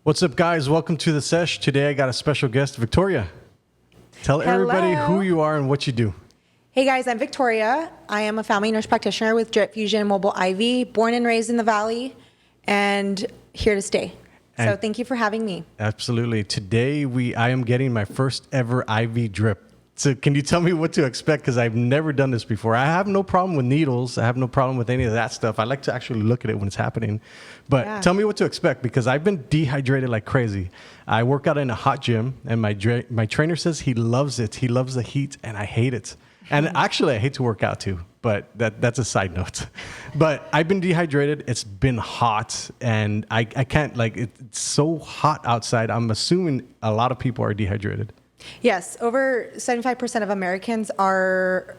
What's up, guys? Welcome to the Sesh. Today I got a special guest, Victorria. Tell everybody who you are and what you do. Hey guys, I'm Victoria. I am a family nurse practitioner with DripFusion Mobile IV, born and raised in the Valley, and here to stay. So thank you for having me. Absolutely. Today I am getting my first ever IV drip. So can you tell me what to expect? Because I've never done this before. I have no problem with needles. I have no problem with any of that stuff. I like to actually look at it when it's happening. But tell me what to expect, because I've been dehydrated like crazy. I work out in a hot gym, and my trainer says he loves it. He loves the heat, and I hate it. And actually, I hate to work out too, but that's a side note. But I've been dehydrated. It's been hot, and I can't, it's so hot outside. I'm assuming a lot of people are dehydrated. Yes, over 75% of Americans are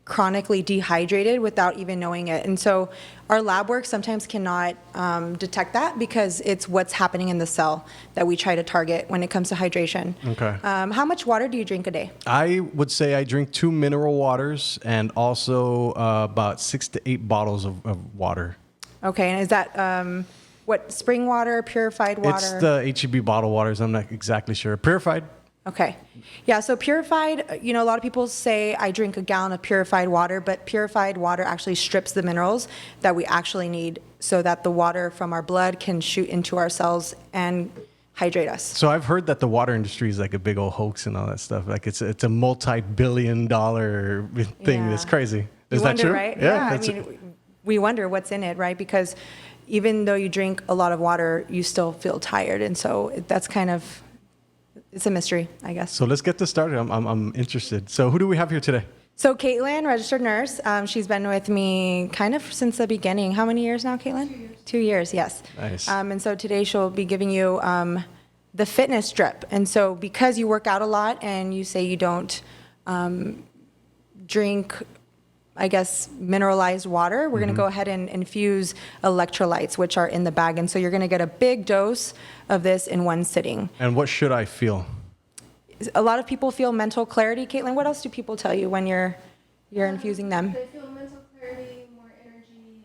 chronically dehydrated without even knowing it. And so our lab work sometimes cannot detect that, because it's what's happening in the cell that we try to target when it comes to hydration. Okay. How much water do you drink a day? I would say I drink 2 mineral waters and also about 6 to 8 bottles of water. Okay, and is that what, spring water, purified water? It's the H-E-B bottled waters. I'm not exactly sure. Purified. Okay. Yeah, so purified, a lot of people say I drink a gallon of purified water, but purified water actually strips the minerals that we actually need so that the water from our blood can shoot into our cells and hydrate us. So I've heard that the water industry is like a big old hoax and all that stuff. Like it's a multi-billion-dollar thing. Yeah. That's crazy. Is You that true? Right? Yeah, we wonder what's in it, right? Because even though you drink a lot of water, you still feel tired. And so that's kind of... it's a mystery, I guess. So let's get this started. I'm interested. So who do we have here today? So Caitlin, registered nurse. She's been with me kind of since the beginning. How many years now, Caitlin? 2 years. 2 years, yes. Nice. And so today she'll be giving you the fitness drip. And so because you work out a lot and you say you don't drink, I guess, mineralized water, we're going to go ahead and infuse electrolytes, which are in the bag. And so you're going to get a big dose of this in one sitting. And what should I feel? A lot of people feel mental clarity. Caitlin, what else do people tell you when you're infusing them? They feel mental clarity, more energy.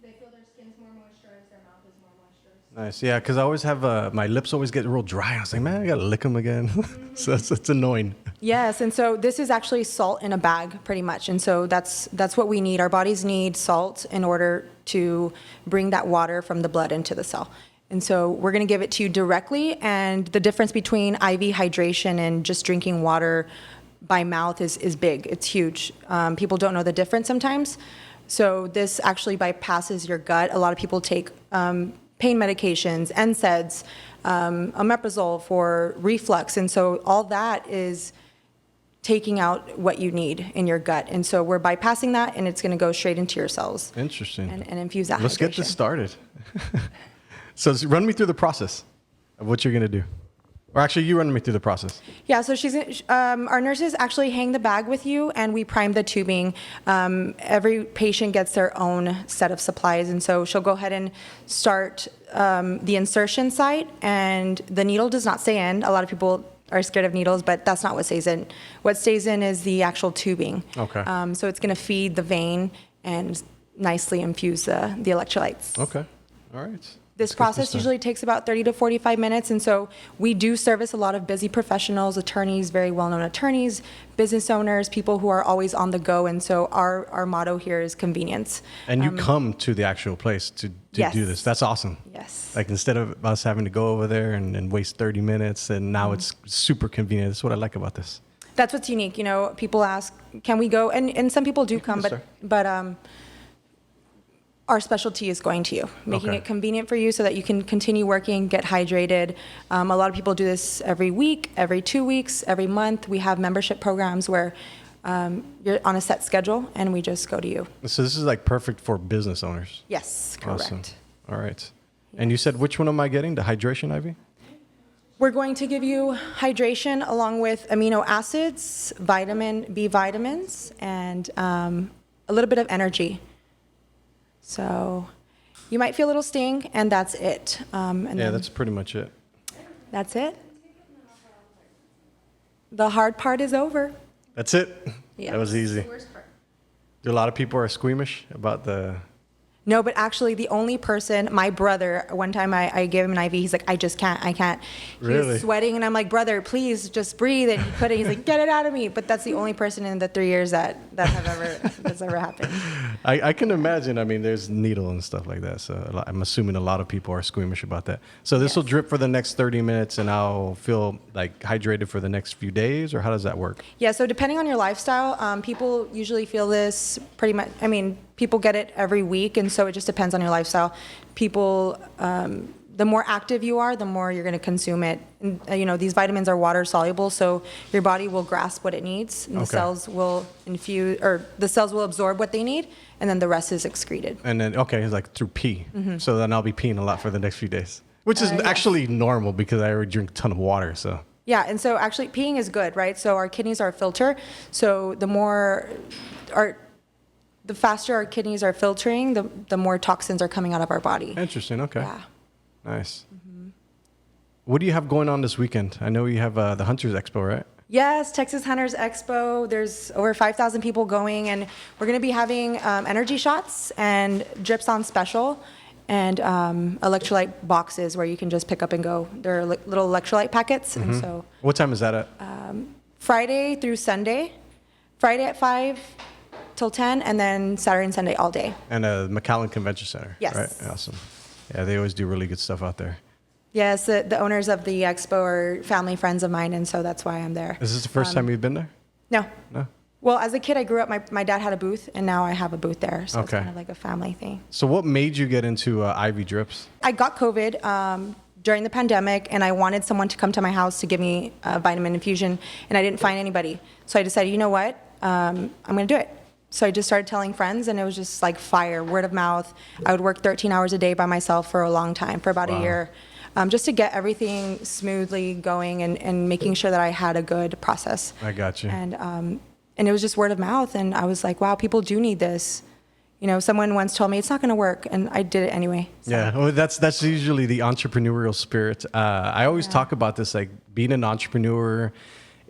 They feel their skin's more moisturized, their mouth is more moisturized. Nice. Yeah, because I always have my lips always get real dry. I was like, man, I got to lick them again. So it's annoying. Yes, and so this is actually salt in a bag, pretty much. And so that's what we need. Our bodies need salt in order to bring that water from the blood into the cell. And so we're going to give it to you directly. And the difference between IV hydration and just drinking water by mouth is big. It's huge. People don't know the difference sometimes. So this actually bypasses your gut. A lot of people take pain medications, NSAIDs, omeprazole for reflux. And so all that is taking out what you need in your gut. And so we're bypassing that, and it's going to go straight into your cells. Interesting. And infuse that Let's hydration. get this started. So run me through the process of what you're going to do. Or actually, you run me through the process. Yeah, so our nurses actually hang the bag with you, and we prime the tubing. Every patient gets their own set of supplies, and so she'll go ahead and start the insertion site, and the needle does not stay in. A lot of people are scared of needles, but that's not what stays in. What stays in is the actual tubing. Okay. So it's going to feed the vein and nicely infuse the electrolytes. Okay. All right. This process usually takes about 30 to 45 minutes, and so we do service a lot of busy professionals, attorneys, very well-known attorneys, business owners, people who are always on the go, and so our motto here is convenience. And you come to the actual place to Yes. do this. That's awesome. Yes. Like instead of us having to go over there and waste 30 minutes, and now it's super convenient. That's what I like about this. That's what's unique. People ask, can we go? And some people do come, but our specialty is going to you, making it convenient for you so that you can continue working, get hydrated. A lot of people do this every week, every 2 weeks, every month. We have membership programs where you're on a set schedule, and we just go to you. So this is like perfect for business owners. Yes, correct. Awesome. All right. And you said, which one am I getting? The hydration IV? We're going to give you hydration along with amino acids, B vitamins, and a little bit of energy. So you might feel a little sting, and that's it. That's pretty much it. That's it. The hard part is over. That's it? Yeah. That was easy. Do a lot of people are squeamish about the No, but actually the only person, my brother, one time I gave him an IV, he's like, I just can't, I can't. He Really? was sweating and I'm like, brother, please just breathe. And he couldn't, he's like, get it out of me. But that's the only person in the 3 years that's ever happened. I can imagine. I mean, there's needle and stuff like that. So I'm assuming a lot of people are squeamish about that. So this will drip for the next 30 minutes and I'll feel like hydrated for the next few days, or how does that work? Yeah, so depending on your lifestyle, people usually feel this pretty much, I mean, people get it every week, and so it just depends on your lifestyle. People, the more active you are, the more you're going to consume it. And, these vitamins are water soluble, so your body will grasp what it needs, and the cells will the cells will absorb what they need, and then the rest is excreted. And then, it's like through pee. So then I'll be peeing a lot for the next few days, which is actually normal because I already drink a ton of water, so. Yeah, and so actually peeing is good, right? So our kidneys are a filter, so the faster our kidneys are filtering, the more toxins are coming out of our body. Interesting. Okay. Yeah. Nice. What do you have going on this weekend? I know you have the Hunters Expo, right? Yes, Texas Hunters Expo. There's over 5,000 people going, and we're going to be having energy shots and drips on special, and electrolyte boxes where you can just pick up and go. They're little electrolyte packets, and so. What time is that at? Friday through Sunday. Friday at 5 till 10, and then Saturday and Sunday all day. And McAllen Convention Center. Yes. Right? Awesome. Yeah, they always do really good stuff out there. Yes, the owners of the expo are family friends of mine, and so that's why I'm there. Is this the first time you've been there? No. No? Well, as a kid, I grew up, my dad had a booth, and now I have a booth there, so it's Okay. kind of like a family thing. So what made you get into IV drips? I got COVID during the pandemic, and I wanted someone to come to my house to give me a vitamin infusion, and I didn't find anybody. So I decided, you know what, I'm going to do it. So I just started telling friends, and it was just like fire, word of mouth. I would work 13 hours a day by myself for a long time, for about a year, just to get everything smoothly going and making sure that I had a good process. I got you. And it was just word of mouth, and I was like, wow, people do need this. Someone once told me it's not going to work, and I did it anyway. So. Yeah, well, that's usually the entrepreneurial spirit. I always talk about this, like being an entrepreneur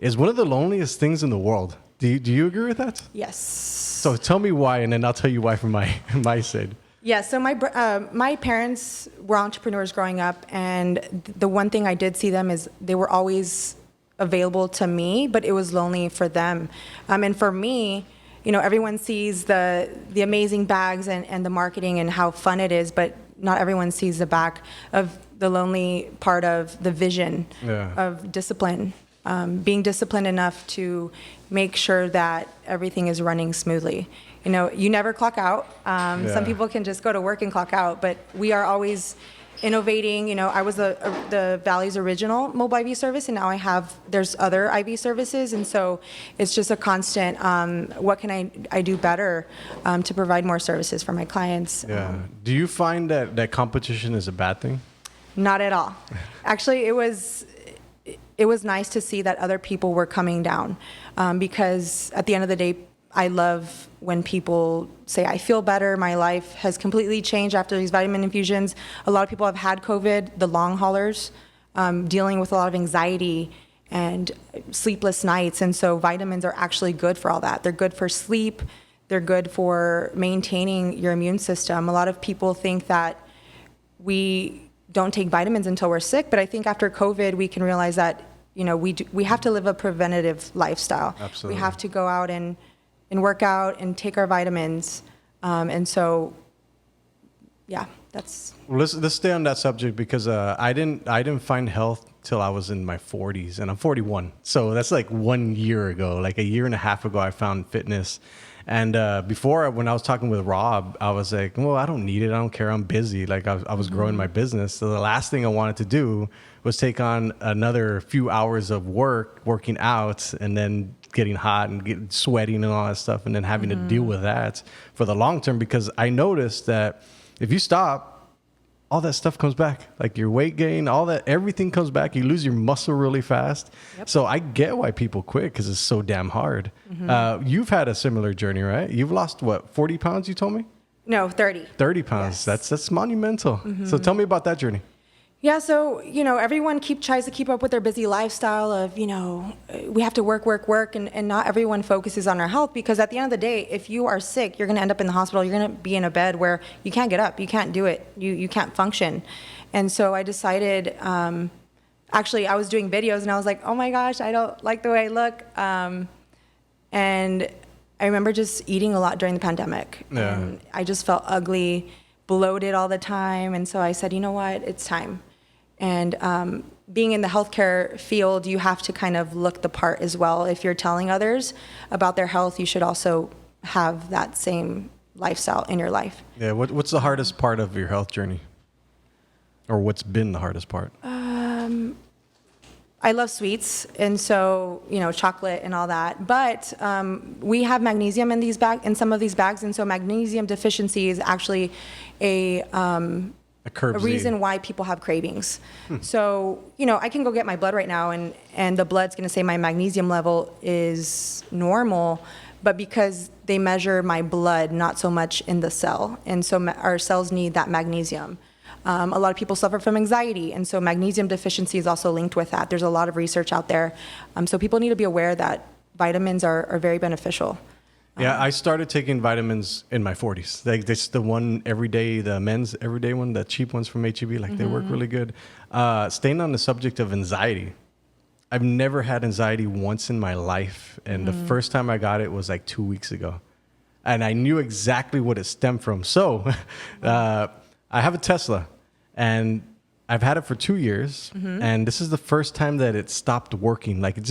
is one of the loneliest things in the world. Do you agree with that? Yes. So tell me why, and then I'll tell you why from my side. Yeah, so my parents were entrepreneurs growing up, and the one thing I did see them is they were always available to me, but it was lonely for them. And for me, everyone sees the amazing bags and the marketing and how fun it is, but not everyone sees the back of the lonely part of the vision of discipline. Being disciplined enough to make sure that everything is running smoothly. You never clock out. Some people can just go to work and clock out, but we are always innovating. I was the Valley's original mobile IV service, and now there's other IV services, and so it's just a constant, what can I do better to provide more services for my clients? Yeah. Do you find that competition is a bad thing? Not at all. Actually, it was nice to see that other people were coming down, because at the end of the day, I love when people say, I feel better, my life has completely changed after these vitamin infusions. A lot of people have had COVID, the long haulers, dealing with a lot of anxiety and sleepless nights, and so vitamins are actually good for all that. They're good for sleep, they're good for maintaining your immune system. A lot of people think that we don't take vitamins until we're sick, but I think after COVID, we can realize that we have to live a preventative lifestyle. Absolutely. We have to go out and work out and take our vitamins, and so that's. Well, let's stay on that subject, because I didn't find health till I was in my 40s, and I'm 41, so that's like 1 year ago, like a year and a half ago, I found fitness. And before, when I was talking with Rob, I was like, well, I don't need it. I don't care. I'm busy. Like I was growing my business. So the last thing I wanted to do was take on another few hours of working out, and then getting hot and sweating and all that stuff, and then having to deal with that for the long term. Because I noticed that if you stop, all that stuff comes back, like your weight gain, all that, everything comes back. You lose your muscle really fast. Yep. So I get why people quit, because it's so damn hard. You've had a similar journey, right? You've lost, what, 40 pounds, you told me? No, 30. 30 pounds. Yes. That's monumental. So tell me about that journey. Yeah, so, everyone tries to keep up with their busy lifestyle of, we have to work, and not everyone focuses on our health, because at the end of the day, if you are sick, you're going to end up in the hospital, you're going to be in a bed where you can't get up, you can't do it, you can't function. And so I decided, actually, I was doing videos, and I was like, oh my gosh, I don't like the way I look. And I remember just eating a lot during the pandemic. Yeah. And I just felt ugly, bloated all the time. And so I said, you know what, it's time. And being in the healthcare field, you have to kind of look the part as well. If you're telling others about their health, you should also have that same lifestyle in your life. Yeah. What's the hardest part of your health journey? Or what's been the hardest part? I love sweets, and so, chocolate and all that. But we have magnesium in some of these bags, and so magnesium deficiency is actually a reason why people have cravings. So, I can go get my blood right now, and the blood's going to say my magnesium level is normal, but because they measure my blood, not so much in the cell. And so our cells need that magnesium. A lot of people suffer from anxiety, and so magnesium deficiency is also linked with that. There's a lot of research out there. So people need to be aware that vitamins are very beneficial. Yeah, I started taking vitamins in my 40s. Like, this the one every day, the men's everyday one, the cheap ones from HEB, like they work really good. Staying on the subject of anxiety, I've never had anxiety once in my life. And the first time I got it was like 2 weeks ago. And I knew exactly what it stemmed from. So I have a Tesla, and I've had it for 2 years. And this is the first time that it stopped working. Like, it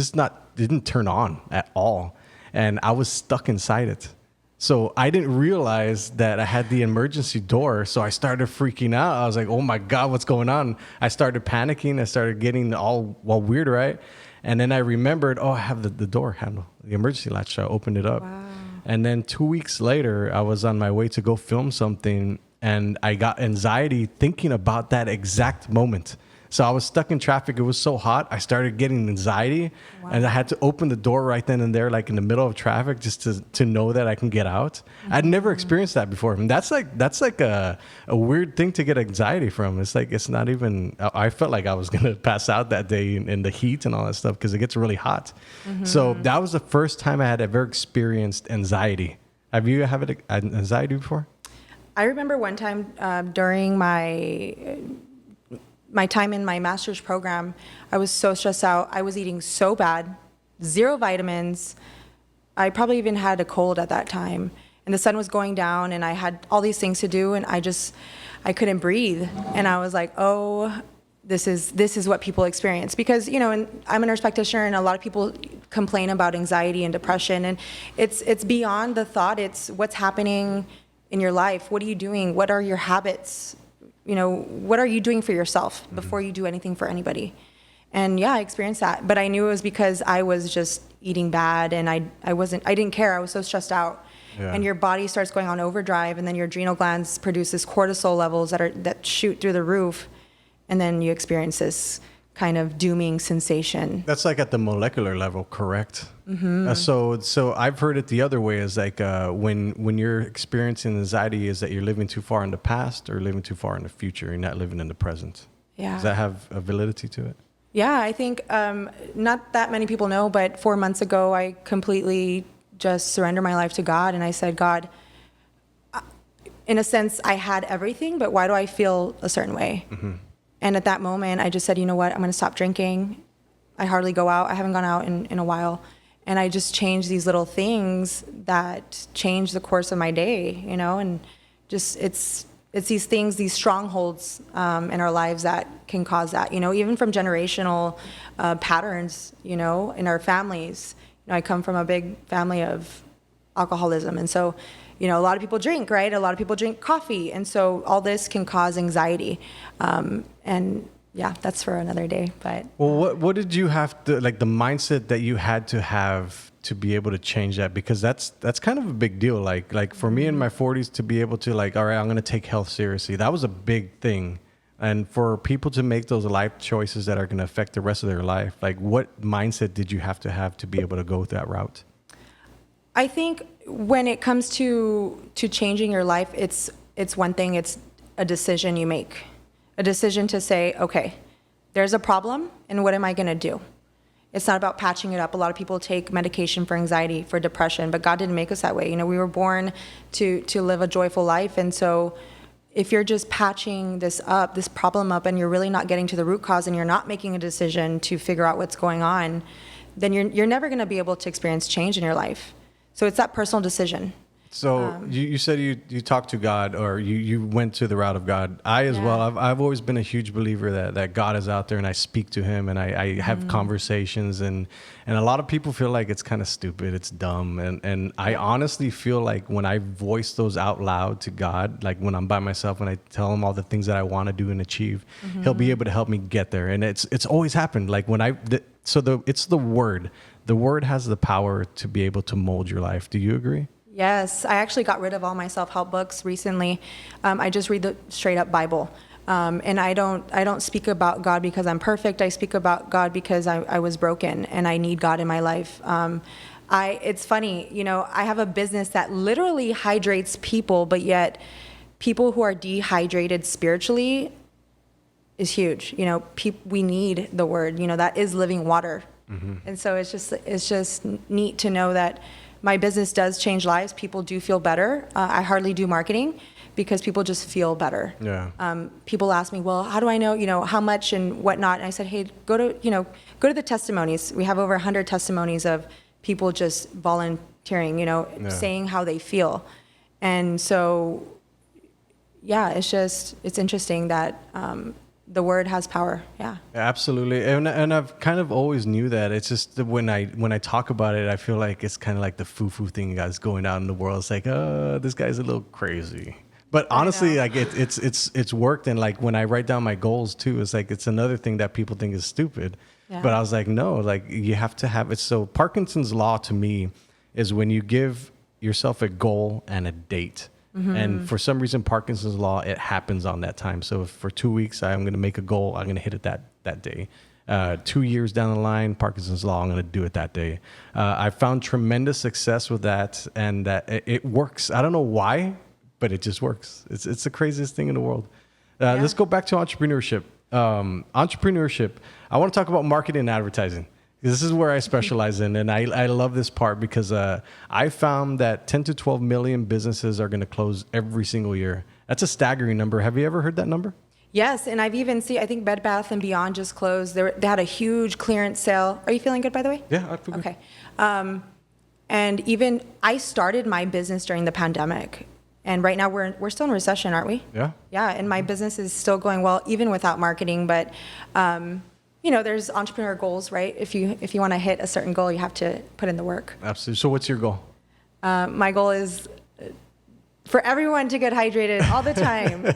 didn't turn on at all. And I was stuck inside it. So I didn't realize that I had the emergency door. So I started freaking out. I was like, oh my God, what's going on? I started panicking. I started getting all weird, right? And then I remembered, I have the door handle, the emergency latch. So I opened it up. Wow. And then 2 weeks later, I was on my way to go film something, and I got anxiety thinking about that exact moment. So I was stuck in traffic. It was so hot. I started getting anxiety. Wow. And I had to open the door right then and there, like in the middle of traffic, just to know that I can get out. I'd never experienced that before. And that's like a weird thing to get anxiety from. It's not even, I felt like I was going to pass out that day in the heat and all that stuff, because it gets really hot. So that was the first time I had ever experienced anxiety. Have you had anxiety before? I remember one time during my time in my master's program, I was so stressed out. I was eating so bad, 0 vitamins. I probably even had a cold at that time. And the sun was going down, and I had all these things to do, and I couldn't breathe. And I was like, oh, this is what people experience. Because, and I'm a nurse practitioner, and a lot of people complain about anxiety and depression. And it's beyond the thought. It's what's happening in your life. What are you doing? What are your habits? What are you doing for yourself before you do anything for anybody? And yeah, I experienced that, but I knew it was because I was just eating bad, and I didn't care. I was so stressed out. Yeah. And your body starts going on overdrive, and then your adrenal glands produce this cortisol levels that shoot through the roof, and then you experience this kind of dooming sensation. That's like at the molecular level, correct? So I've heard it the other way, is like when you're experiencing anxiety, is that you're living too far in the past or living too far in the future. You're not living in the present. Yeah. Does that have a validity to it? Yeah, I think not that many people know, but 4 months ago, I completely just surrendered my life to God. And I said, God, in a sense, I had everything, but why do I feel a certain way? And at that moment, I just said, you know what, I'm going to stop drinking. I hardly go out. I haven't gone out in a while. And I just changed these little things that changed the course of my day, and just it's these things, these strongholds in our lives that can cause that, even from generational patterns, in our families. I come from a big family of alcoholism. And so, a lot of people drink, right? A lot of people drink coffee. And so all this can cause anxiety. And yeah, that's for another day. But well, what did you have to, like, the mindset that you had to have to be able to change that? Because that's kind of a big deal. Like for me in my 40s to be able to, like, all right, I'm going to take health seriously. That was a big thing. And for people to make those life choices that are going to affect the rest of their life, like, what mindset did you have to be able to go that route? I think when it comes to changing your life, it's one thing. It's a decision you make. a decision to say, okay, there's a problem, and what am I going to do? It's not about patching it up. A lot of people take medication for anxiety, for depression, but God didn't make us that way. You know, we were born to live a joyful life. And so if you're just patching this problem up, and you're really not getting to the root cause, and you're not making a decision to figure out what's going on, then you're never going to be able to experience change in your life. So it's that personal decision. So you said you talked to God, or you went to the route of God. I as well. I've always been a huge believer that God is out there, and I speak to him, and I have conversations, and a lot of people feel like it's kind of stupid, it's dumb, and I honestly feel like when I voice those out loud to God, like when I'm by myself, when I tell him all the things that I want to do and achieve, he'll be able to help me get there. And it's always happened. Like when it's the word. The word has the power to be able to mold your life. Do you agree? Yes, I actually got rid of all my self-help books recently. I just read the straight up Bible. And I don't speak about God because I'm perfect. I speak about God because I was broken and I need God in my life. It's funny, you know, I have a business that literally hydrates people, but yet people who are dehydrated spiritually is huge. You know, we need the word, you know, that is living water. And so it's just neat to know that my business does change lives. People do feel better. I hardly do marketing because people just feel better. Yeah. People ask me, well, how do I know, you know, how much and whatnot? And I said, hey, go to the testimonies. We have over 100 testimonies of people just volunteering, you know, saying how they feel. And so, yeah, it's interesting that the word has power. Yeah. Absolutely. And I've kind of always knew that. It's just that when I talk about it, I feel like it's kind of like the foo-foo thing that's going out in the world. It's like, this guy's a little crazy. But honestly, like it's worked. And like when I write down my goals too, it's like, it's another thing that people think is stupid. Yeah. But I was like, no, like you have to have it. So Parkinson's law to me is when you give yourself a goal and a date. And for some reason, Parkinson's law, it happens on that time. So if for 2 weeks, I'm going to make a goal, I'm going to hit it that day. 2 years down the line, Parkinson's law, I'm going to do it that day. I found tremendous success with that, and that it works. I don't know why, but it just works. It's the craziest thing in the world. Let's go back to entrepreneurship. Entrepreneurship. I want to talk about marketing and advertising. This is where I specialize in, and I love this part because I found that 10 to 12 million businesses are going to close every single year. That's a staggering number. Have you ever heard that number? Yes, and I've even seen, I think Bed Bath & Beyond just closed. They had a huge clearance sale. Are you feeling good, by the way? Yeah, I feel good. Okay. And even I started my business during the pandemic, and right now we're still in recession, aren't we? Yeah. Yeah, and my business is still going well, even without marketing, but you know, there's entrepreneur goals, right? If you want to hit a certain goal, you have to put in the work. Absolutely. So what's your goal? My goal is for everyone to get hydrated all the time.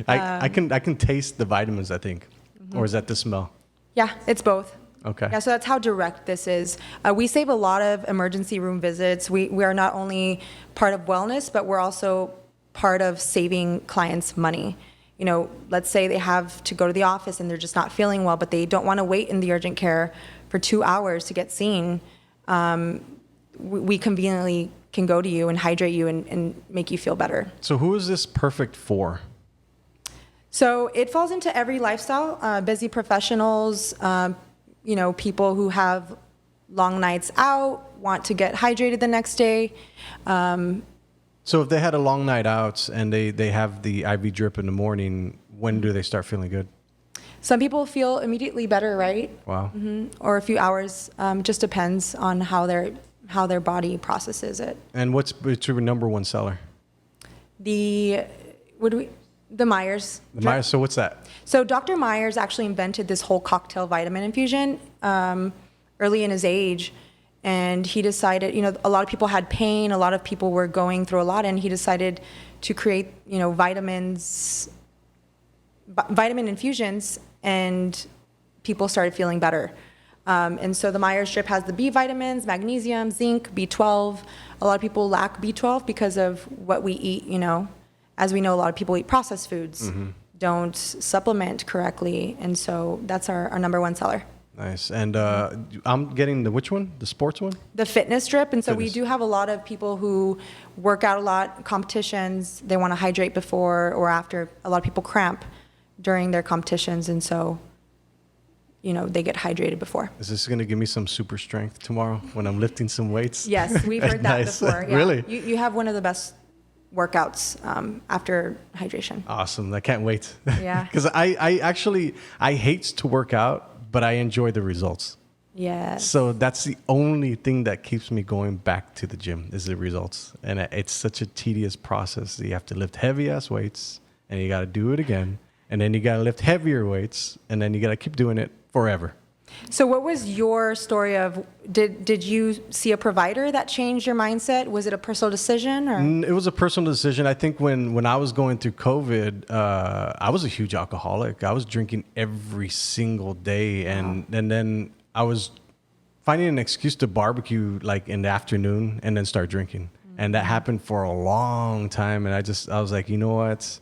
I can taste the vitamins, I think. Or is that the smell? Yeah, it's both. Okay. Yeah, so that's how direct this is. We save a lot of emergency room visits. We are not only part of wellness, but we're also part of saving clients money. You know, let's say they have to go to the office and they're just not feeling well, but they don't want to wait in the urgent care for 2 hours to get seen. We conveniently can go to you and hydrate you and make you feel better. So who is this perfect for? So it falls into every lifestyle, busy professionals, you know, people who have long nights out, want to get hydrated the next day. So if they had a long night out and they have the IV drip in the morning, when do they start feeling good? Some people feel immediately better, right? Wow. Or a few hours. Just depends on how their body processes it. And what's your number one seller? The Myers. The Myers. So what's that? So Dr. Myers actually invented this whole cocktail vitamin infusion early in his age. And he decided, you know, a lot of people had pain, a lot of people were going through a lot, and he decided to create, you know, vitamin infusions, and people started feeling better. And so the Myers drip has the B vitamins, magnesium, zinc, B12. A lot of people lack B12 because of what we eat, you know. As we know, a lot of people eat processed foods, don't supplement correctly, and so that's our number one seller. Nice. And I'm getting which one? The sports one? The fitness drip. And so we do have a lot of people who work out a lot, competitions, they want to hydrate before or after. A lot of people cramp during their competitions. And so, they get hydrated before. Is this going to give me some super strength tomorrow when I'm lifting some weights? Yes, we've heard that Nice. before. Yeah. Really? You have one of the best workouts after hydration. Awesome. I can't wait. Yeah. Because I hate to work out, but I enjoy the results. Yes. So that's the only thing that keeps me going back to the gym is the results. And it's such a tedious process. You have to lift heavy ass weights and you got to do it again. And then you got to lift heavier weights and then you got to keep doing it forever. So what was your story of, did you see a provider that changed your mindset? Was it a personal decision or? It was a personal decision. I think when I was going through COVID, I was a huge alcoholic. I was drinking every single day. And then I was finding an excuse to barbecue like in the afternoon and then start drinking. And that happened for a long time. And I was like, you know what?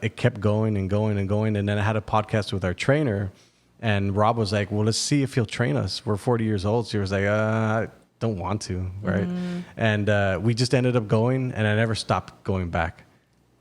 It kept going and going and going. And then I had a podcast with our trainer. And Rob was like, well, let's see if he'll train us. We're 40 years old. So he was like, I don't want to, right? And we just ended up going, and I never stopped going back.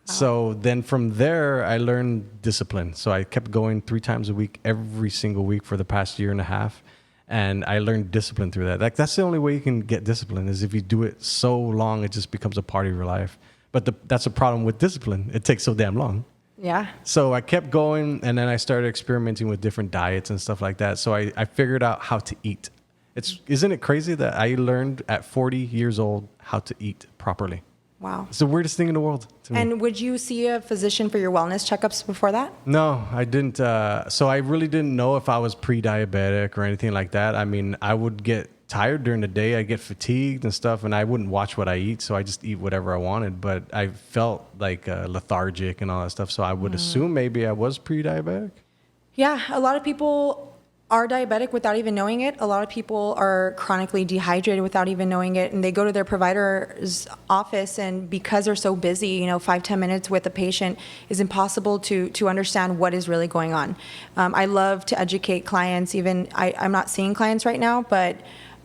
Wow. So then from there, I learned discipline. So I kept going 3 times a week, every single week for the past year and a half. And I learned discipline through that. Like, that's the only way you can get discipline is if you do it so long, it just becomes a part of your life. But that's a problem with discipline. It takes so damn long. Yeah. So I kept going, and then I started experimenting with different diets and stuff like that. So I figured out how to eat. Isn't it crazy that I learned at 40 years old how to eat properly? Wow. It's the weirdest thing in the world to me. And would you see a physician for your wellness checkups before that? No, I didn't. So I really didn't know if I was pre-diabetic or anything like that. I mean, I would get tired during the day. I get fatigued and stuff, and I wouldn't watch what I eat. So I just eat whatever I wanted. But I felt like lethargic and all that stuff. So I would assume maybe I was pre-diabetic. Yeah, a lot of people are diabetic without even knowing it. A lot of people are chronically dehydrated without even knowing it. And they go to their provider's office, and because they're so busy, 5-10 minutes with a patient is impossible to understand what is really going on. I love to educate clients. Even I'm not seeing clients right now, but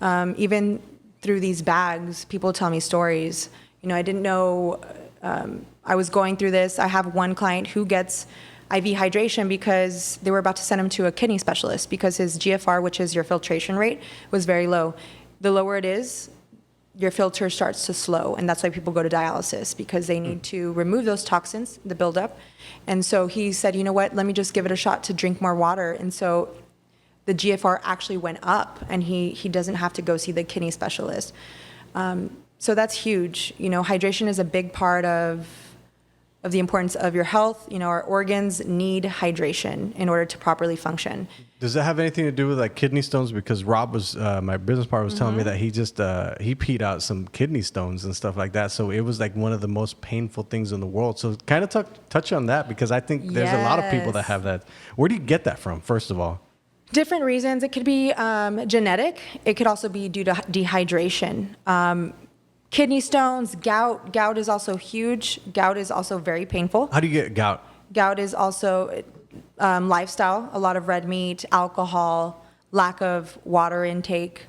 even through these bags, people tell me stories. I didn't know I was going through this. I have one client who gets IV hydration because they were about to send him to a kidney specialist because his GFR, which is your filtration rate, was very low. The lower it is, your filter starts to slow, and that's why people go to dialysis, because they need to remove those toxins, the buildup. And so he said, you know what, let me just give it a shot to drink more water. And so the GFR actually went up, and he doesn't have to go see the kidney specialist. So that's huge. Hydration is a big part of the importance of your health. Our organs need hydration in order to properly function. Does that have anything to do with like kidney stones? Because Rob was, my business partner was telling me that he just, he peed out some kidney stones and stuff like that. So it was like one of the most painful things in the world. So kind of touch on that, because I think there's a lot of people that have that. Where do you get that from, first of all? Different reasons. It could be genetic. It could also be due to dehydration. Kidney stones, gout. Gout is also huge. Gout is also very painful. How do you get gout? Gout is also lifestyle, a lot of red meat, alcohol, lack of water intake.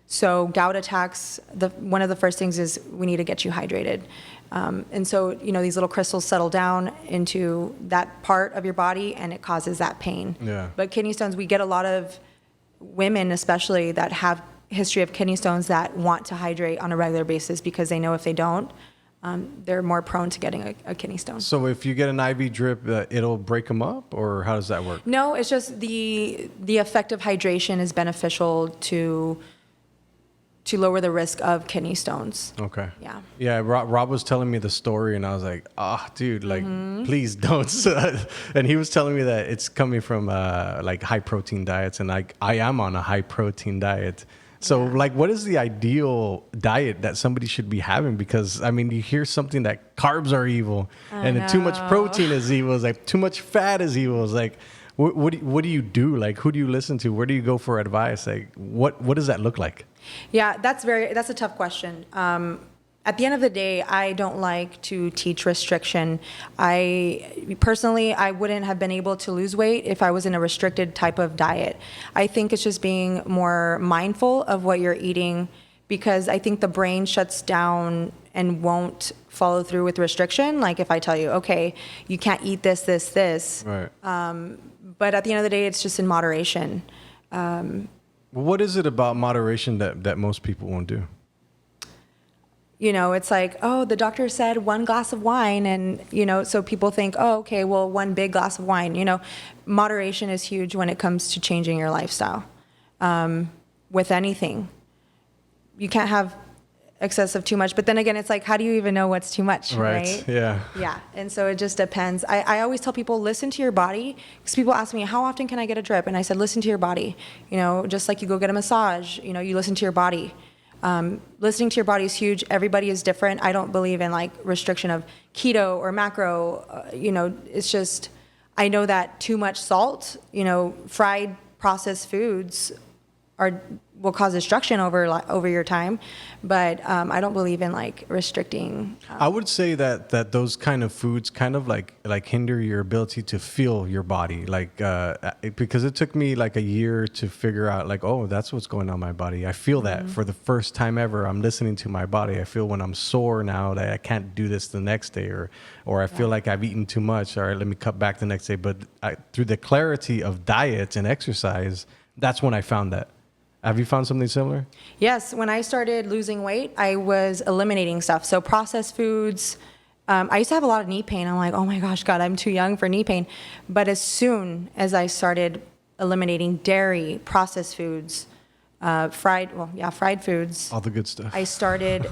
So gout attacks, one of the first things is we need to get you hydrated. And so, these little crystals settle down into that part of your body, and it causes that pain. Yeah. But kidney stones, we get a lot of women especially that have history of kidney stones that want to hydrate on a regular basis because they know if they don't, they're more prone to getting a kidney stone. So if you get an IV drip, it'll break them up, or how does that work? No, it's just the effect of hydration is beneficial to lower the risk of kidney stones. Okay. Yeah. Yeah. Rob was telling me the story, and I was like, dude, like, please don't. And he was telling me that it's coming from like high protein diets, and like I am on a high protein diet. So like, what is the ideal diet that somebody should be having? Because I mean, you hear something that carbs are evil, and too much protein is evil. It's like too much fat is evil. It's like, what do you do? Like, who do you listen to? Where do you go for advice? Like, what does that look like? Yeah, that's a tough question. At the end of the day, I don't like to teach restriction. Personally, I wouldn't have been able to lose weight if I was in a restricted type of diet. I think it's just being more mindful of what you're eating, because I think the brain shuts down and won't follow through with restriction. Like if I tell you, okay, you can't eat this. Right. But at the end of the day, it's just in moderation. What is it about moderation that most people won't do? It's like, oh, the doctor said 1 glass of wine. And, so people think, oh, okay, well, 1 big glass of wine. Moderation is huge when it comes to changing your lifestyle. With anything, you can't have excessive too much. But then again, it's like, how do you even know what's too much? Right? Yeah. Yeah. And so it just depends. I always tell people, listen to your body. Because people ask me, how often can I get a drip? And I said, listen to your body. Just like you go get a massage, you listen to your body. Listening to your body is huge. Everybody is different. I don't believe in like restriction of keto or macro. It's just, I know that too much salt, fried processed foods will cause destruction over your time, but I don't believe in like restricting. I would say that those kind of foods kind of like hinder your ability to feel your body, because it took me like a year to figure out like, oh, that's what's going on in my body. I feel that for the first time ever. I'm listening to my body. I feel when I'm sore now that I can't do this the next day, or I feel like I've eaten too much. All right, let me cut back the next day. But through the clarity of diet and exercise, that's when I found that. Have you found something similar? Yes. When I started losing weight, I was eliminating stuff. So processed foods. I used to have a lot of knee pain. I'm like, oh my gosh, God, I'm too young for knee pain. But as soon as I started eliminating dairy, processed foods, fried foods. All the good stuff. I started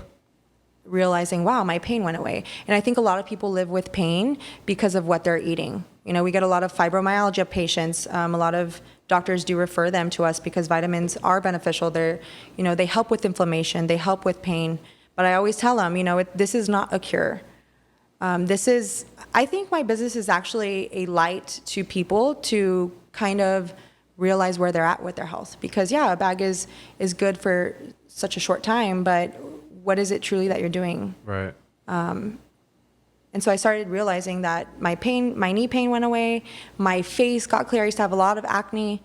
realizing, wow, my pain went away. And I think a lot of people live with pain because of what they're eating. We get a lot of fibromyalgia patients. A lot of doctors do refer them to us because vitamins are beneficial. They help with inflammation. They help with pain. But I always tell them, this is not a cure. I think my business is actually a light to people to kind of realize where they're at with their health. Because a bag is good for such a short time, but what is it truly that you're doing? Right. And so I started realizing that my knee pain went away, my face got clear. I used to have a lot of acne,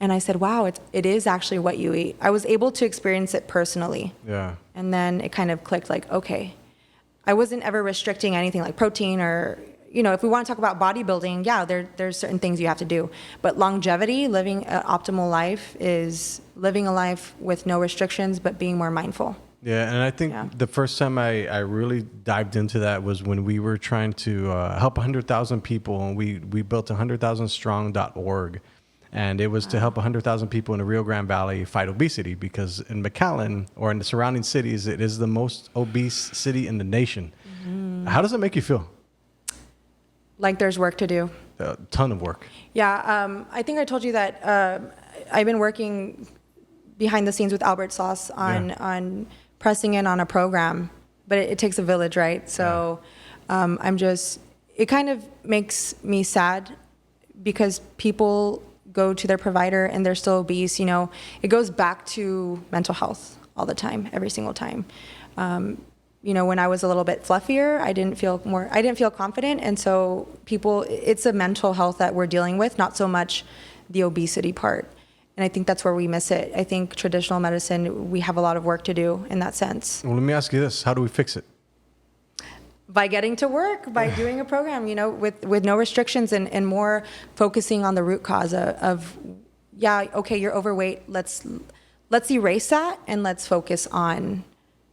and I said, wow, it is actually what you eat. I was able to experience it personally. Yeah. And then it kind of clicked like, okay, I wasn't ever restricting anything like protein or, if we want to talk about bodybuilding, there's certain things you have to do. But longevity, living an optimal life is living a life with no restrictions, but being more mindful. Yeah, and I think the first time I really dived into that was when we were trying to help 100,000 people, and we built 100,000strong.org, and it was to help 100,000 people in the Rio Grande Valley fight obesity, because in McAllen or in the surrounding cities, it is the most obese city in the nation. Mm-hmm. How does it make you feel? Like there's work to do. A ton of work. Yeah, I think I told you that I've been working behind the scenes with Albert Sauce on pressing in on a program, but it takes a village, right? So it kind of makes me sad because people go to their provider and they're still obese. It goes back to mental health all the time, every single time. When I was a little bit fluffier, I didn't feel confident. And so it's a mental health that we're dealing with, not so much the obesity part. And I think that's where we miss it. I think traditional medicine, we have a lot of work to do in that sense. Well, let me ask you this. How do we fix it? By getting to work, by doing a program, with no restrictions and more focusing on the root cause of okay, you're overweight. Let's erase that and let's focus on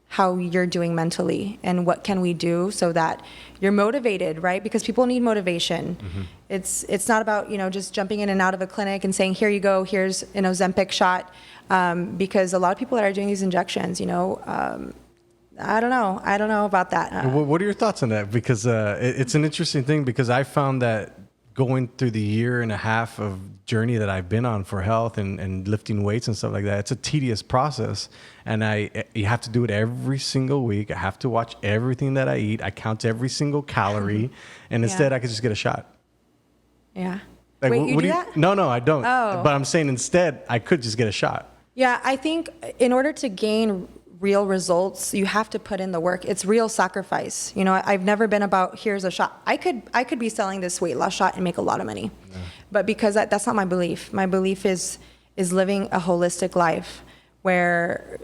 how you're doing mentally and what can we do so that you're motivated, right? Because people need motivation. Mm-hmm. It's not about, just jumping in and out of a clinic and saying, here you go, here's an Ozempic shot. Because a lot of people that are doing these injections, I don't know about that. What are your thoughts on that? Because it's an interesting thing, because I found that going through the year and a half of journey that I've been on for health and lifting weights and stuff like that, it's a tedious process. And you have to do it every single week. I have to watch everything that I eat. I count every single calorie. And instead I could just get a shot. Yeah. Like, Wait, you do that? No, I don't. Oh. But I'm saying instead I could just get a shot. Yeah, I think in order to gain real results, you have to put in the work. It's real sacrifice. I've never been about, here's a shot. I could be selling this weight loss shot and make a lot of money. Yeah. But because that's not my belief. My belief is living a holistic life where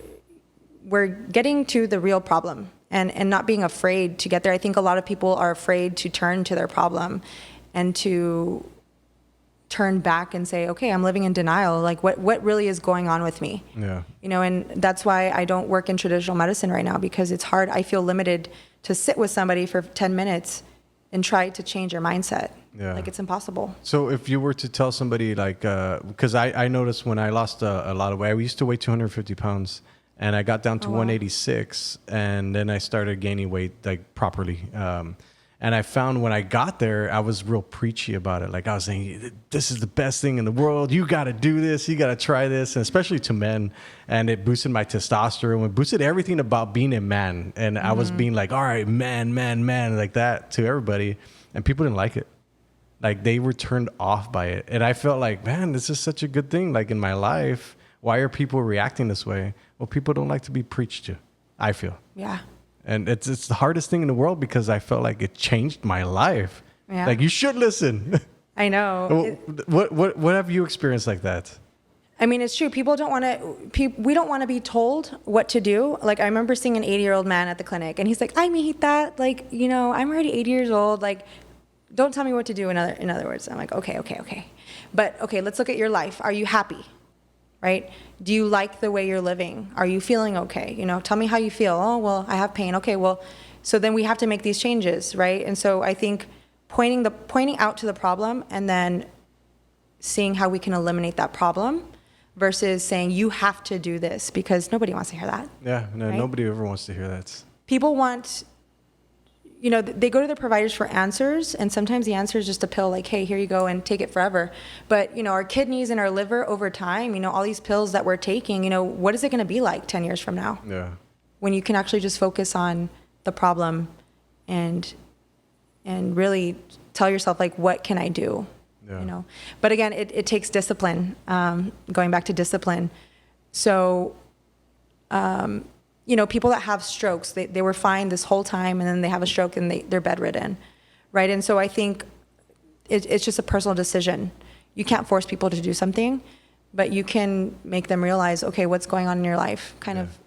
we're getting to the real problem. and not being afraid to get there. I think a lot of people are afraid to turn to their problem and to turn back and say, okay, I'm living in denial. Like what really is going on with me? Yeah. You know, and that's why I don't work in traditional medicine right now, because it's hard. I feel limited to sit with somebody for 10 minutes and try to change your mindset. Yeah. Like it's impossible. So if you were to tell somebody like, because I noticed when I lost a lot of weight, I used to weigh 250 pounds and I got down to 186 and then I started gaining weight like properly. And I found when I got there, I was real preachy about it. Like I was saying, this is the best thing in the world. You got to do this. You got to try this. And especially to men. And it boosted my testosterone. It boosted everything about being a man. And I was being like, all right, man, like that to everybody. And people didn't like it. Like they were turned off by it. And I felt like, man, this is such a good thing. Like in my life, why are people reacting this way? Well, people don't like to be preached to, I feel. Yeah. And it's the hardest thing in the world because I felt like it changed my life. Yeah. Like you should listen. I know. What have you experienced like that? I mean, it's true. People don't want to, we don't want to be told what to do. Like I remember seeing an 80-year-old man at the clinic and he's like, I mean, that, like, you know, I'm already 80 years old. Like, don't tell me what to do. In other words, I'm like, okay. But okay, let's look at your life. Are you happy? Right? Do you like the way you're living? Are you feeling okay? You know, tell me how you feel. Oh, well, I have pain. Okay, well, so then we have to make these changes, right? And so I think pointing out to the problem and then seeing how we can eliminate that problem versus saying you have to do this, because nobody wants to hear that. Yeah, no, right? Nobody ever wants to hear that. People want, you know, they go to their providers for answers, and sometimes the answer is just a pill, like, hey, here you go, and take it forever. But, you know, our kidneys and our liver over time, you know, all these pills that we're taking, you know, what is it going to be like 10 years from now? Yeah. When you can actually just focus on the problem and really tell yourself, like, what can I do? Yeah. You know, but again, it takes discipline, going back to discipline. So, you know, people that have strokes, they were fine this whole time, and then they have a stroke and they're bedridden, right? And so I think it's just a personal decision. You can't force people to do something, but you can make them realize, okay, what's going on in your life, kind of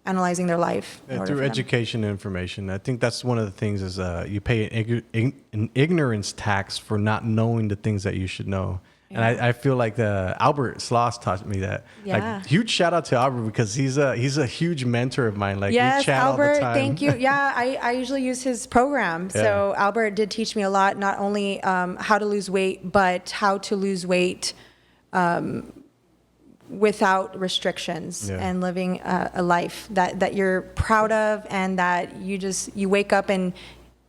analyzing their life. Yeah, through education and information. I think that's one of the things is you pay an ignorance tax for not knowing the things that you should know. Yeah. And I feel like Albert Sloss taught me that. Yeah. Like, huge shout out to Albert because he's a huge mentor of mine. Like, yes, we chat Albert, all the time. thank you. Yeah, I usually use his program. Yeah. So Albert did teach me a lot, not only how to lose weight, but how to lose weight without restrictions and living a life that you're proud of, and that you wake up and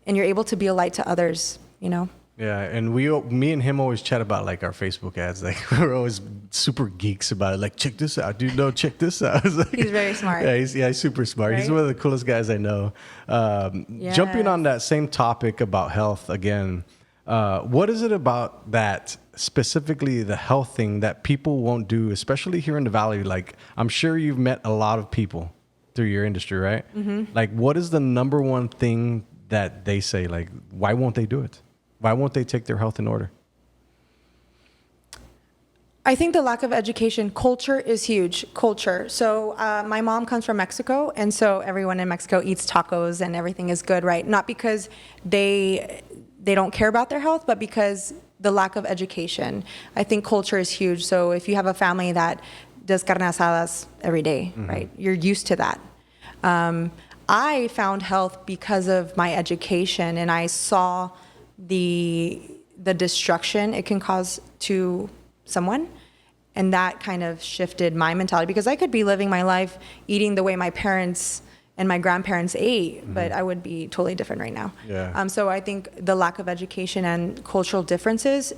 you're able to be a light to others, you know? Yeah, and me and him always chat about like our Facebook ads. Like we're always super geeks about it. Like, check this out, dude. No, check this out. Like, he's very smart. Yeah, he's super smart. Right? He's one of the coolest guys I know. Jumping on that same topic about health again, what is it about that specifically the health thing that people won't do, especially here in the Valley? Like, I'm sure you've met a lot of people through your industry, right? Mm-hmm. Like, what is the number one thing that they say? Like, why won't they do it? Why won't they take their health in order? I think the lack of education. Culture is huge. Culture. So my mom comes from Mexico, and so everyone in Mexico eats tacos and everything is good, right? Not because they don't care about their health, but because the lack of education. I think culture is huge. So if you have a family that does carne asadas every day, right? You're used to that. I found health because of my education, and I saw the destruction it can cause to someone, and that kind of shifted my mentality, because I could be living my life eating the way my parents and my grandparents ate, but I would be totally different right now. Yeah. So I think the lack of education and cultural differences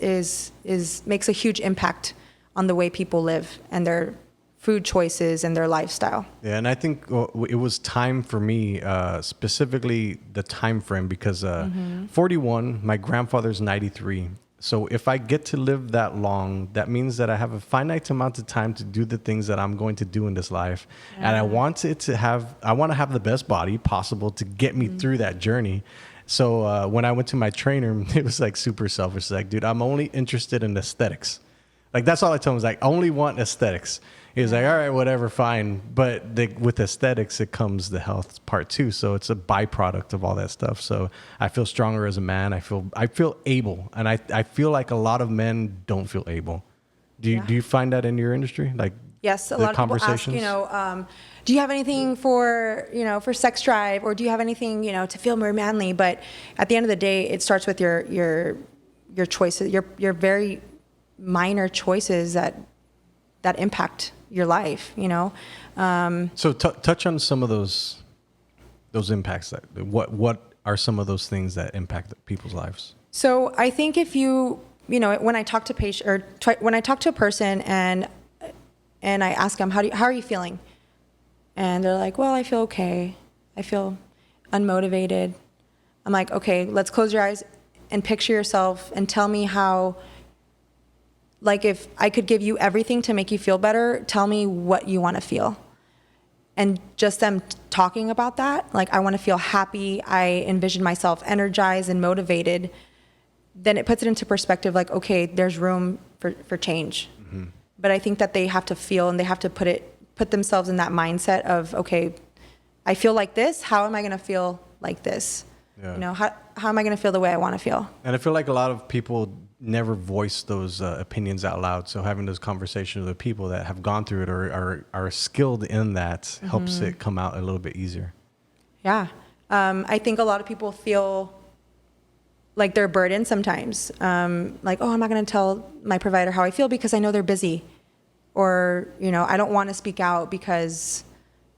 makes a huge impact on the way people live and their food choices and their lifestyle. Yeah, and I think it was time for me, specifically the time frame, because 41, my grandfather's 93. So if I get to live that long, that means that I have a finite amount of time to do the things that I'm going to do in this life. Yeah. And I want to have the best body possible to get me through that journey. So when I went to my trainer, it was like super selfish. Like, dude, I'm only interested in aesthetics. Like, that's all I tell them is like, I only want aesthetics. He's like, all right, whatever, fine. But with aesthetics, it comes the health part too. So it's a byproduct of all that stuff. So I feel stronger as a man. I feel able. And I feel like a lot of men don't feel able. Do you find that in your industry? Like, yes, a lot of people ask, do you have anything for sex drive, or do you have anything, to feel more manly? But at the end of the day, it starts with your choices, your very minor choices that impact your life, So touch on some of those impacts. What are some of those things that impact people's lives? So I think if when I talk to when I talk to a person and I ask them, how are you feeling? And they're like, well, I feel okay. I feel unmotivated. I'm like, okay, let's close your eyes and picture yourself and tell me how, like, if I could give you everything to make you feel better, tell me what you want to feel. And just them talking about that, like, I want to feel happy. I envision myself energized and motivated. Then it puts it into perspective, like, okay, there's room for change. Mm-hmm. But I think that they have to feel, and they have to put themselves in that mindset of, okay, I feel like this. How am I going to feel like this? Yeah. How am I going to feel the way I want to feel? And I feel like a lot of people never voice those opinions out loud. So having those conversations with people that have gone through it or are skilled in that mm-hmm. helps it come out a little bit easier. Yeah. I think a lot of people feel like they're burdened sometimes. Like, oh, I'm not going to tell my provider how I feel because I know they're busy. Or, I don't want to speak out because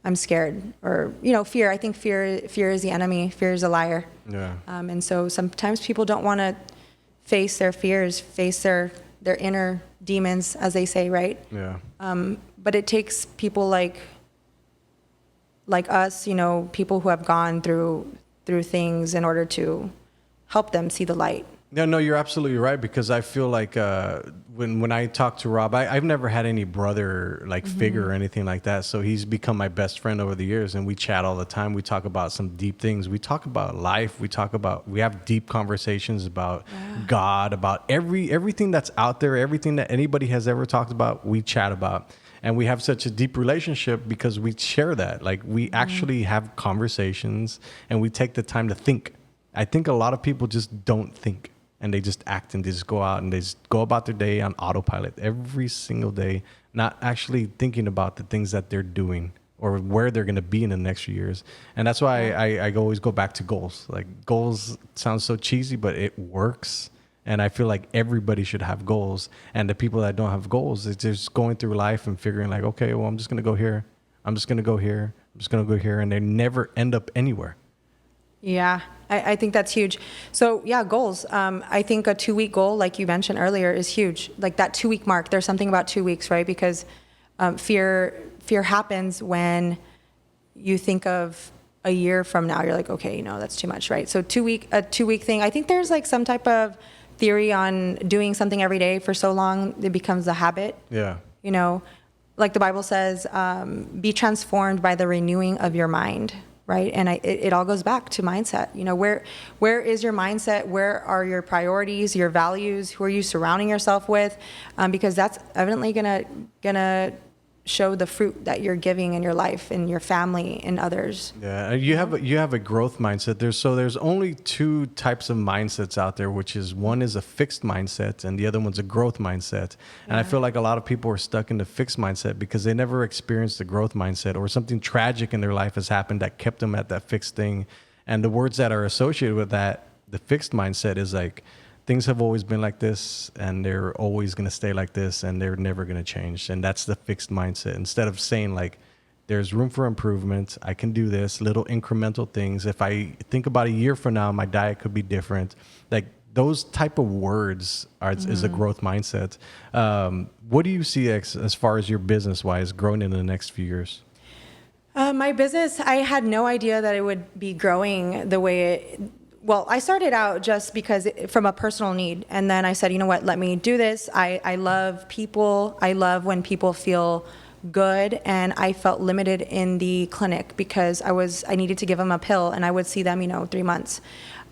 I'm scared. Or, fear. I think fear is the enemy. Fear is a liar. Yeah. And so sometimes people don't want to face their fears, face their inner demons, as they say, right? Yeah. But it takes people like us, people who have gone through things in order to help them see the light. No, you're absolutely right, because I feel like when I talk to Rob, I've never had any brother mm-hmm. figure or anything like that. So he's become my best friend over the years, and we chat all the time. We talk about some deep things. We talk about life. We have deep conversations about God, about everything that's out there, everything that anybody has ever talked about, we chat about. And we have such a deep relationship because we share that. Like, we actually have conversations, and we take the time to think. I think a lot of people just don't think. And they just act, and they just go out and they just go about their day on autopilot every single day, not actually thinking about the things that they're doing or where they're going to be in the next few years. And that's why I always go back to goals. Like, goals sounds so cheesy, but it works. And I feel like everybody should have goals. And the people that don't have goals, it's just going through life and figuring like, okay, well, I'm just going to go here. I'm just going to go here. I'm just going to go here. And they never end up anywhere. Yeah, I think that's huge. So yeah, goals. I think a 2-week goal, like you mentioned earlier, is huge. Like that 2-week mark, there's something about 2 weeks, right? Because fear happens when you think of a year from now. You're like, okay, that's too much, right? So a 2-week thing. I think there's like some type of theory on doing something every day for so long, it becomes a habit. Yeah. Like the Bible says, be transformed by the renewing of your mind. Right. And it all goes back to mindset. Where is your mindset? Where are your priorities, your values? Who are you surrounding yourself with? Because that's evidently gonna show the fruit that you're giving in your life, in your family, and others. Yeah, you have a growth mindset. There's only 2 types of mindsets out there, which is one is a fixed mindset and the other one's a growth mindset. And I feel like a lot of people are stuck in the fixed mindset because they never experienced the growth mindset, or something tragic in their life has happened that kept them at that fixed thing. And the words that are associated with that, the fixed mindset, is like, things have always been like this, and they're always going to stay like this, and they're never going to change. And that's the fixed mindset. Instead of saying like, there's room for improvement, I can do this, little incremental things. If I think about a year from now, my diet could be different. Like, those type of words is a growth mindset. What do you see as far as your business-wise growing in the next few years? My business, I had no idea that it would be growing the way well, I started out just because from a personal need. And then I said, you know what, let me do this. I love people. I love when people feel good. And I felt limited in the clinic because I needed to give them a pill, and I would see them, 3 months.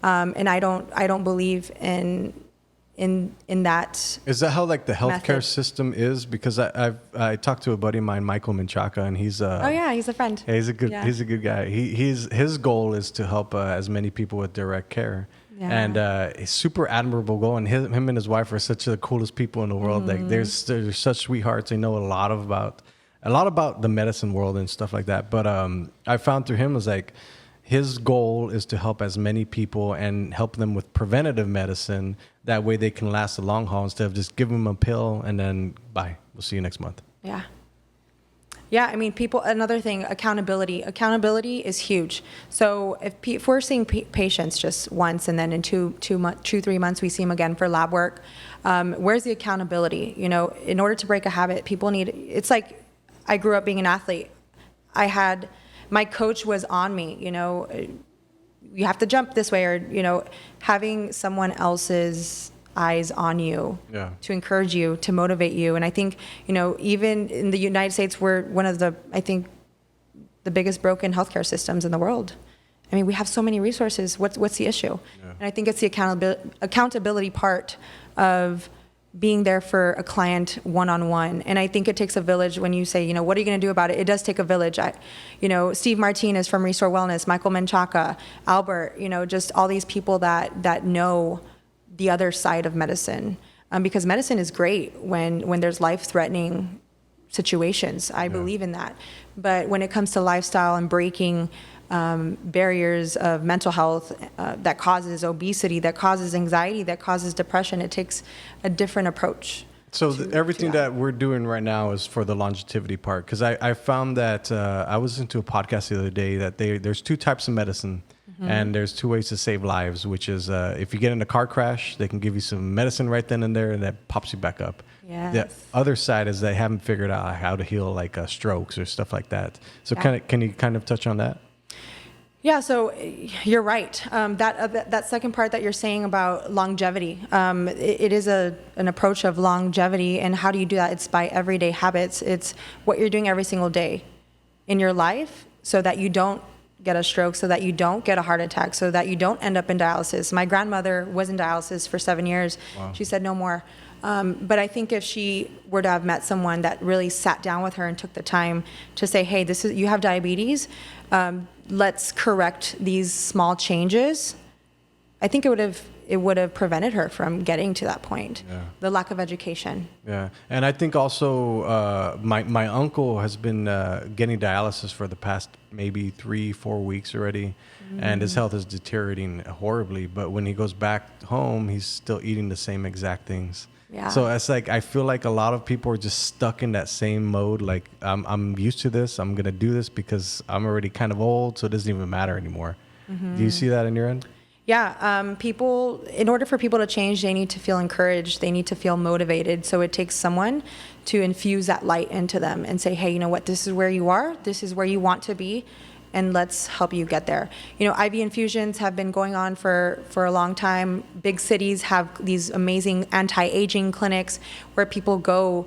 And I don't believe in in that. Is that how like the healthcare method. system is? Because I talked to a buddy of mine, Michael Menchaca, and he's Oh yeah, he's a friend. yeah, Yeah. he's a good guy. His goal is to help as many people with direct care. Yeah. And it's super admirable goal. And him and his wife are such the coolest people in the world. Like they're such sweethearts. They know a lot about the medicine world and stuff like that. But I found through him was like his goal is to help as many people and help them with preventative medicine. That way they can last the long haul instead of just giving them a pill and then bye. We'll see you next month. Yeah. Yeah, I mean, another thing, accountability. Accountability is huge. So if we're seeing patients just once and then in 3 months we see them again for lab work, where's the accountability? You know, in order to break a habit, people need, it's like I grew up being an athlete. My coach was on me, you know, you have to jump this way, or, you know, having someone else's eyes on you to encourage you, to motivate you. And I think, you know, even in the United States, we're one of the, I think, the biggest broken healthcare systems in the world. I mean, we have so many resources. What's the issue? And I think it's the accountability part of being there for a client one-on-one. And I think it takes a village when you say, you know, what are you going to do about it? It does take a village. You know, Steve Martinez from Restore Wellness, Michael Menchaca, Albert, you know, just all these people that know the other side of medicine, because medicine is great when there's life-threatening situations. I believe in that. But when it comes to lifestyle and breaking barriers of mental health that causes obesity, that causes anxiety, that causes depression, it takes a different approach. So everything that we're doing right now is for the longevity part. Because I found that I was into a podcast the other day that there's 2 types of medicine. And there's 2 ways to save lives, which is if you get in a car crash, they can give you some medicine right then and there, and that pops you back up. Yes. The other side is they haven't figured out how to heal like strokes or stuff like that. So can you kind of touch on that? Yeah, so you're right. That second part that you're saying about longevity, it is an approach of longevity. And how do you do that? It's by everyday habits. It's what you're doing every single day in your life so that you don't get a stroke, so that you don't get a heart attack, so that you don't end up in dialysis. My grandmother was in dialysis for 7 years. Wow. She said no more. But I think if she were to have met someone that really sat down with her and took the time to say, hey, you have diabetes, let's correct these small changes, I think it would have prevented her from getting to that point. Yeah. The lack of education. Yeah. And I think also my uncle has been getting dialysis for the past maybe 3-4 weeks already. And his health is deteriorating horribly. But when he goes back home, he's still eating the same exact things. Yeah. So it's like, I feel like a lot of people are just stuck in that same mode. Like, I'm used to this. I'm going to do this because I'm already kind of old, so it doesn't even matter anymore. Mm-hmm. Do you see that on your end? Yeah. In order for people to change, they need to feel encouraged. They need to feel motivated. So it takes someone to infuse that light into them and say, hey, you know what? This is where you are. This is where you want to be. And let's help you get there. You know, IV infusions have been going on for a long time. Big cities have these amazing anti-aging clinics where people go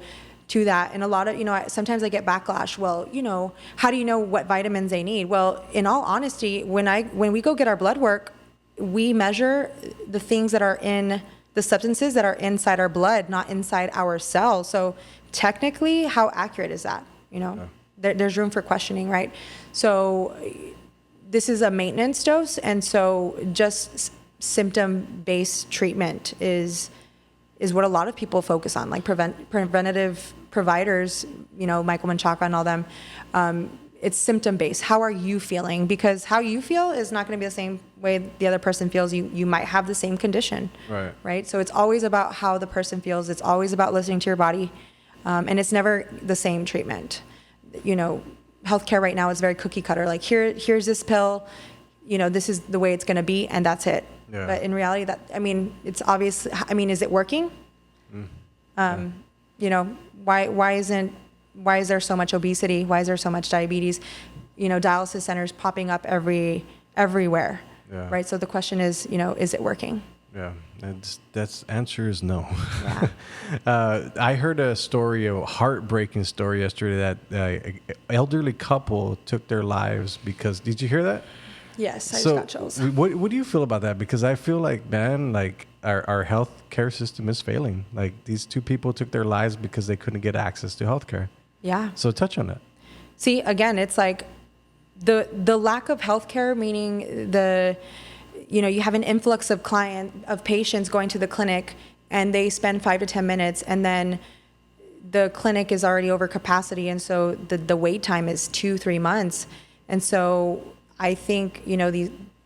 to that. And a lot of, you know, sometimes I get backlash. Well, you know, how do you know what vitamins they need? Well, in all honesty, when we go get our blood work, we measure the things that are in the substances that are inside our blood, not inside our cells. So technically, how accurate is that? You know? Yeah. There's room for questioning, right? So this is a maintenance dose, and so just symptom-based treatment is what a lot of people focus on, like preventative providers, you know, Michael Menchaca and all them. It's symptom-based. How are you feeling? Because how you feel is not going to be the same way the other person feels. You might have the same condition, right? So it's always about how the person feels. It's always about listening to your body, and it's never the same treatment. You know, healthcare right now is very cookie cutter. Like here's this pill, you know, this is the way it's going to be, and that's it. Yeah. But in reality, it's obvious. I mean, is it working? You know, why is there so much obesity? Why is there so much diabetes? You know, dialysis centers popping up everywhere, right? So the question is, you know, is it working? Yeah, that's answer is no. Yeah. I heard a heartbreaking story yesterday that an elderly couple took their lives because, did you hear that? Yes, I So just got chills. what do you feel about that? Because I feel like, man, like our healthcare system is failing. Like these two people took their lives because they couldn't get access to healthcare. Yeah. So touch on that. See, again, it's like the lack of healthcare, meaning you have an influx of patients going to the clinic, and they spend 5 to 10 minutes, and then the clinic is already over capacity, and so the wait time is 2-3 months. And so I think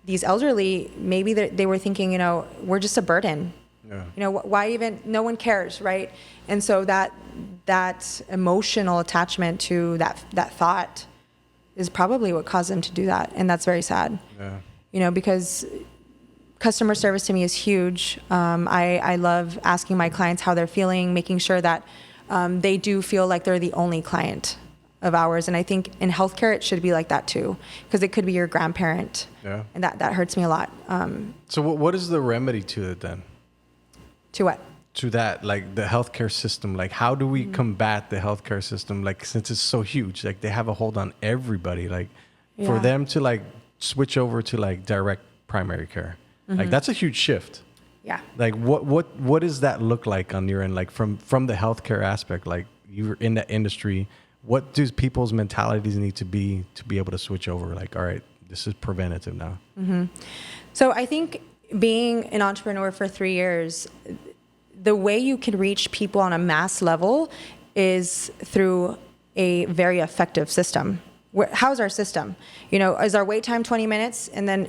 these elderly, maybe they were thinking, we're just a burden. Yeah. Why even, no one cares, right? And so that emotional attachment to that thought is probably what caused them to do that, and that's very sad. Yeah. Because customer service to me is huge. I love asking my clients how they're feeling, making sure that they do feel like they're the only client of ours. And I think in healthcare, it should be like that too, because it could be your grandparent. Yeah. And that hurts me a lot. So what is the remedy to it then? To what? To that, like the healthcare system, like how do we combat the healthcare system? Like, since it's so huge, like they have a hold on everybody, like for them to like switch over to like direct primary care, like that's a huge shift. Yeah. Like what does that look like on your end? Like from the healthcare aspect, like you're in that industry, what do people's mentalities need to be able to switch over? Like, all right, this is preventative now. So I think being an entrepreneur for 3 years, the way you can reach people on a mass level is through a very effective system. How's our system? Is our wait time 20 minutes? And then,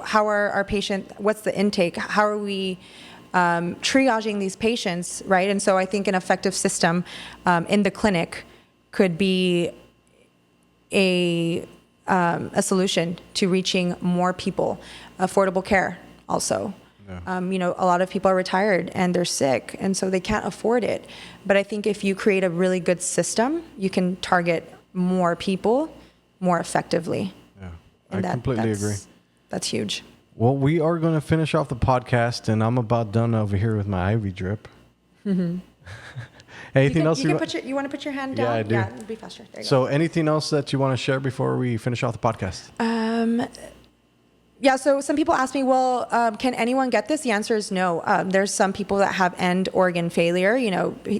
how are our patient, what's the intake? How are we triaging these patients, right? And so I think an effective system in the clinic could be a solution to reaching more people. Affordable care also. Yeah. A lot of people are retired and they're sick, and so they can't afford it. But I think if you create a really good system, you can target more people more effectively. Yeah, And I completely agree. That's huge. Well, we are going to finish off the podcast, and I'm about done over here with my IV drip. Anything else? You want to put your hand down? Yeah, I do. Yeah, it'll be faster. There you So anything else that you want to share before we finish off the podcast? Yeah, so some people ask me, well, can anyone get this? The answer is no. There's some people that have end organ failure.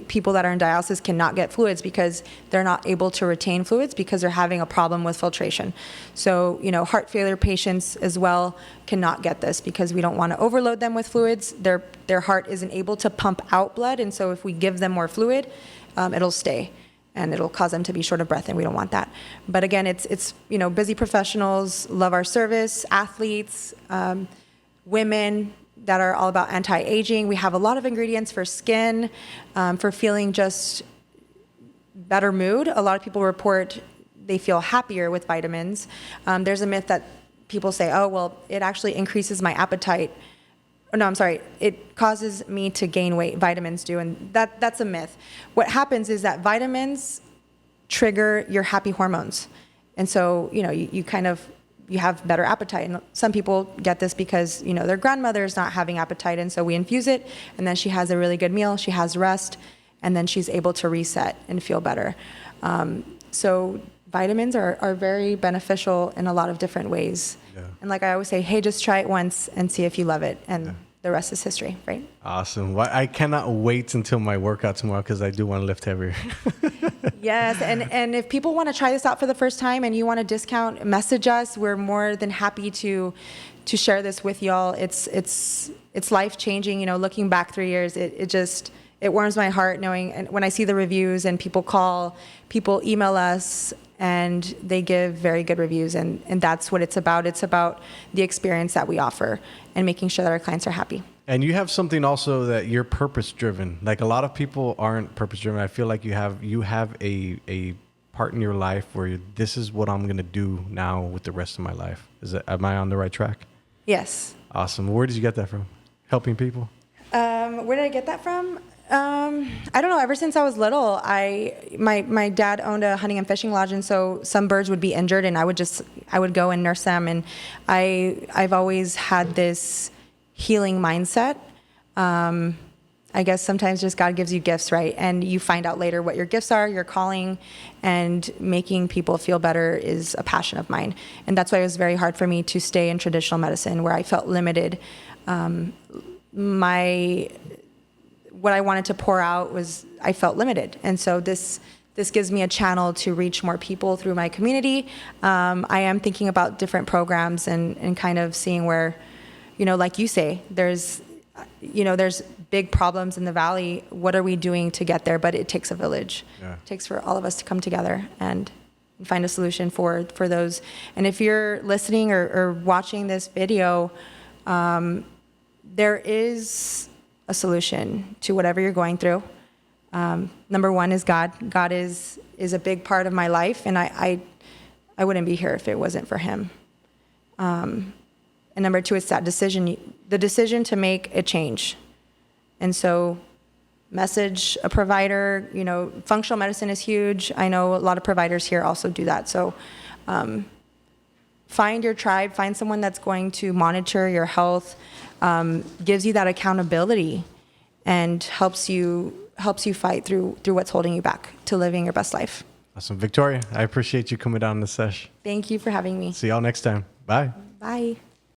People that are in dialysis cannot get fluids because they're not able to retain fluids because they're having a problem with filtration. So, heart failure patients as well cannot get this because we don't want to overload them with fluids. Their heart isn't able to pump out blood, and so if we give them more fluid, it'll stay. And it'll cause them to be short of breath, and we don't want that. But again, it's busy professionals love our service, athletes, women that are all about anti-aging. We have a lot of ingredients for skin, for feeling just better mood. A lot of people report they feel happier with vitamins. There's a myth that people say, oh, well, it actually increases my appetite. No, I'm sorry. It causes me to gain weight. Vitamins do, and that's a myth. What happens is that vitamins trigger your happy hormones, and so you have better appetite. And some people get this because their grandmother is not having appetite, and so we infuse it, and then she has a really good meal. She has rest, and then she's able to reset and feel better. So vitamins are very beneficial in a lot of different ways. Yeah. And like I always say, hey, just try it once and see if you love it. And the rest is history, right? Awesome. Well, I cannot wait until my workout tomorrow because I do want to lift heavier. Yes. And if people want to try this out for the first time and you want a discount, message us. We're more than happy to share this with y'all. It's life-changing. Looking back 3 years, it warms my heart knowing, and when I see the reviews and people call, people email us, and they give very good reviews, and that's what it's about. It's about the experience that we offer and making sure that our clients are happy. And you have something also that you're purpose-driven. Like a lot of people aren't purpose-driven. I feel like you have a part in your life where this is what I'm going to do now with the rest of my life. Am I on the right track? Yes. Awesome. Where did you get that from? Helping people? Where did I get that from? I don't know. Ever since I was little, my dad owned a hunting and fishing lodge, and so some birds would be injured, and I would go and nurse them. And I've always had this healing mindset. I I guess sometimes just God gives you gifts, right? And you find out later what your gifts are, your calling, and making people feel better is a passion of mine. And that's why it was very hard for me to stay in traditional medicine, where I felt limited. What I wanted to pour out was, I felt limited. And so this gives me a channel to reach more people through my community. I am thinking about different programs and kind of seeing where, like you say, there's big problems in the valley. What are we doing to get there? But it takes a village. Yeah. It takes for all of us to come together and find a solution for those. And if you're listening or watching this video, there is a solution to whatever you're going through. Number one is God. God is a big part of my life, and I wouldn't be here if it wasn't for him. And number two, it's that decision, the decision to make a change. And so message a provider, functional medicine is huge. I know a lot of providers here also do that. So find your tribe, find someone that's going to monitor your health, gives you that accountability, and helps you fight through what's holding you back to living your best life. Awesome. Victorria, I appreciate you coming down to Sesh. Thank you for having me. See y'all next time. Bye. Bye.